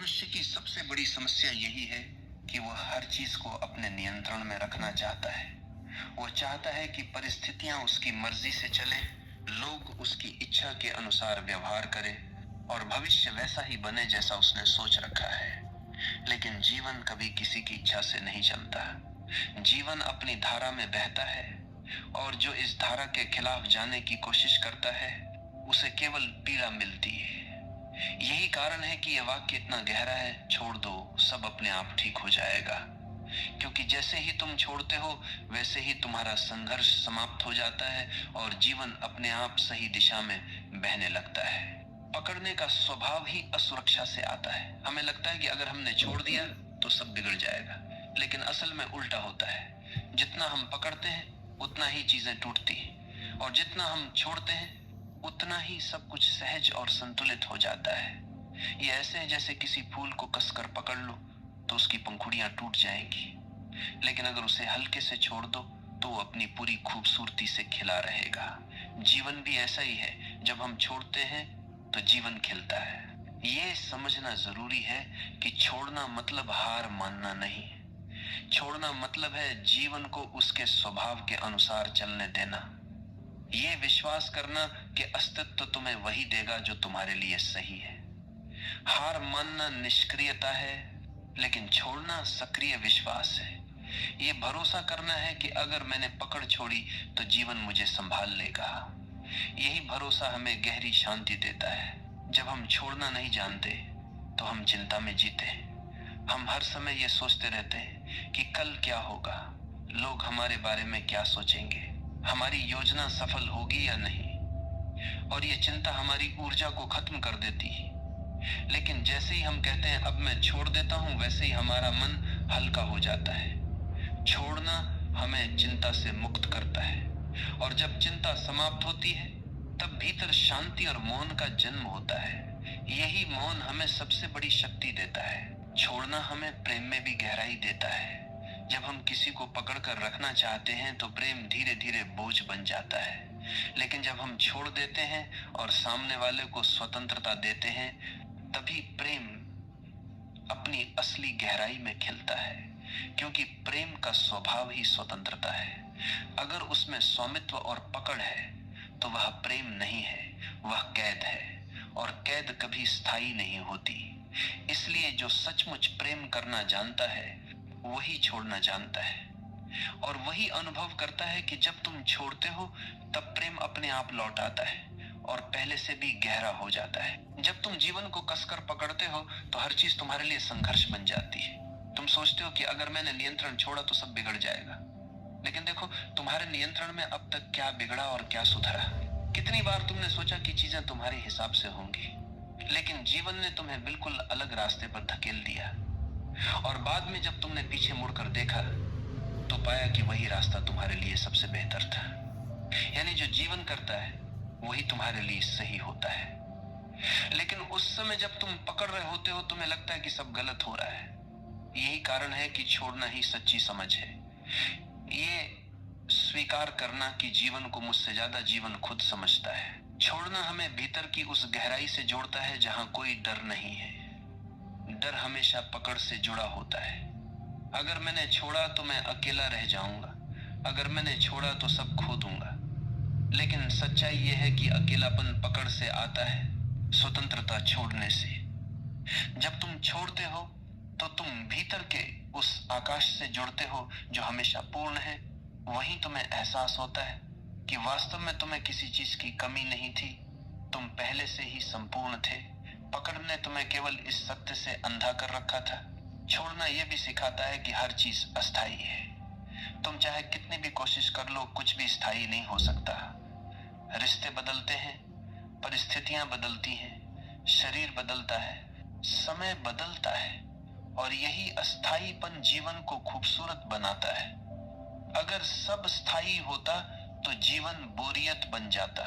मनुष्य की सबसे बड़ी समस्या यही है कि वह हर चीज को अपने नियंत्रण में रखना चाहता है। वह चाहता है कि परिस्थितियां उसकी मर्जी से चले, लोग उसकी इच्छा के अनुसार व्यवहार करें और भविष्य वैसा ही बने जैसा उसने सोच रखा है। लेकिन जीवन कभी किसी की इच्छा से नहीं चलता। जीवन अपनी धारा में बहता है और जो इस धारा के खिलाफ जाने की कोशिश करता है उसे केवल पीड़ा मिलती है। यही कारण है कि यह वाक्य इतना गहरा है, छोड़ दो, सब अपने आप ठीक हो जाएगा। क्योंकि जैसे ही तुम छोड़ते हो वैसे ही तुम्हारा संघर्ष समाप्त हो जाता है और जीवन अपने आप सही दिशा में बहने लगता है। पकड़ने का स्वभाव ही असुरक्षा से आता है। हमें लगता है कि अगर हमने छोड़ दिया तो सब बिगड़ जाएगा, लेकिन असल में उल्टा होता है। जितना हम पकड़ते हैं उतना ही चीजें टूटती हैं और जितना हम छोड़ते हैं उतना ही सब कुछ सहज और संतुलित हो जाता है। ये ऐसे है जैसे किसी फूल को कसकर पकड़ लो तो उसकी पंखुड़ियां टूट जाएंगी, लेकिन अगर उसे हल्के से छोड़ दो तो वो अपनी पूरी खूबसूरती से खिला रहेगा। जीवन भी ऐसा ही है, जब हम छोड़ते हैं तो जीवन खिलता है। ये समझना जरूरी है कि छोड़ना मतलब हार मानना नहीं। छोड़ना मतलब है जीवन को उसके स्वभाव के अनुसार चलने देना। ये विश्वास करना कि अस्तित्व तुम्हें वही देगा जो तुम्हारे लिए सही है। हार मानना निष्क्रियता है, लेकिन छोड़ना सक्रिय विश्वास है। ये भरोसा करना है कि अगर मैंने पकड़ छोड़ी तो जीवन मुझे संभाल लेगा। यही भरोसा हमें गहरी शांति देता है। जब हम छोड़ना नहीं जानते तो हम चिंता में जीते हैं। हम हर समय ये सोचते रहते हैं कि कल क्या होगा, लोग हमारे बारे में क्या सोचेंगे, हमारी योजना सफल होगी या नहीं, और ये चिंता हमारी ऊर्जा को खत्म कर देती है। लेकिन जैसे ही हम कहते हैं अब मैं छोड़ देता हूं, वैसे ही हमारा मन हल्का हो जाता है। छोड़ना हमें चिंता से मुक्त करता है, और जब चिंता समाप्त होती है तब भीतर शांति और मौन का जन्म होता है। यही मौन हमें सबसे बड़ी शक्ति देता है। छोड़ना हमें प्रेम में भी गहराई देता है। जब हम किसी को पकड़कर रखना चाहते हैं तो प्रेम धीरे धीरे बोझ बन जाता है, लेकिन जब हम छोड़ देते हैं और सामने वाले को स्वतंत्रता देते हैं तभी प्रेम अपनी असली गहराई में खिलता है। क्योंकि प्रेम का स्वभाव ही स्वतंत्रता है। अगर उसमें स्वामित्व और पकड़ है तो वह प्रेम नहीं है, वह कैद है, और कैद कभी स्थायी नहीं होती। इसलिए जो सचमुच प्रेम करना जानता है वही छोड़ना जानता है, और वही अनुभव करता है कि जब तुम छोड़ते हो तब प्रेम अपने आप लौट आता है और पहले से भी गहरा हो जाता है। जब तुम जीवन को कसकर पकड़ते हो तो हर चीज तुम्हारे लिए संघर्ष बन जाती है। तुम सोचते हो कि अगर मैंने नियंत्रण छोड़ा तो सब बिगड़ जाएगा, लेकिन देखो तुम्हारे नियंत्रण में अब तक क्या बिगड़ा और क्या सुधरा। कितनी बार तुमने सोचा कि चीजें तुम्हारे हिसाब से होंगी, लेकिन जीवन ने तुम्हें बिल्कुल अलग रास्ते पर धकेल दिया, और बाद में जब तुमने पीछे मुड़कर देखा तो पाया कि वही रास्ता तुम्हारे लिए सबसे बेहतर था। यानी जो जीवन करता है वही तुम्हारे लिए सही होता है। लेकिन उस समय जब तुम पकड़ रहे होते हो तुम्हें लगता है कि सब गलत हो रहा है। यही कारण है कि छोड़ना ही सच्ची समझ है। ये स्वीकार करना कि जीवन को मुझसे ज्यादा जीवन खुद समझता है। छोड़ना हमें भीतर की उस गहराई से जोड़ता है जहां कोई डर नहीं है। डर हमेशा पकड़ से जुड़ा होता है। अगर मैंने छोड़ा तो मैं अकेला रह जाऊंगा, अगर मैंने छोड़ा तो सब खो दूंगा। लेकिन सच्चाई यह है कि अकेलापन पकड़ से आता है, स्वतंत्रता छोड़ने से। जब तुम छोड़ते हो तो तुम भीतर के उस आकाश से जुड़ते हो जो हमेशा पूर्ण है। वहीं तुम्हें एहसास होता है कि वास्तव में तुम्हें किसी चीज की कमी नहीं थी, तुम पहले से ही संपूर्ण थे। पकड़ ने तुम्हें केवल इस सत्य से अंधा कर रखा था। छोड़ना यह भी सिखाता है कि हर चीज अस्थायी है। तुम चाहे कितनी भी कोशिश कर लो, कुछ भी स्थायी नहीं हो सकता। रिश्ते बदलते हैं, परिस्थितियां बदलती हैं, शरीर बदलता है, समय बदलता है, और यही अस्थायीपन जीवन को खूबसूरत बनाता है। अगर सब स्थायी होता तो जीवन बोरियत बन जाता।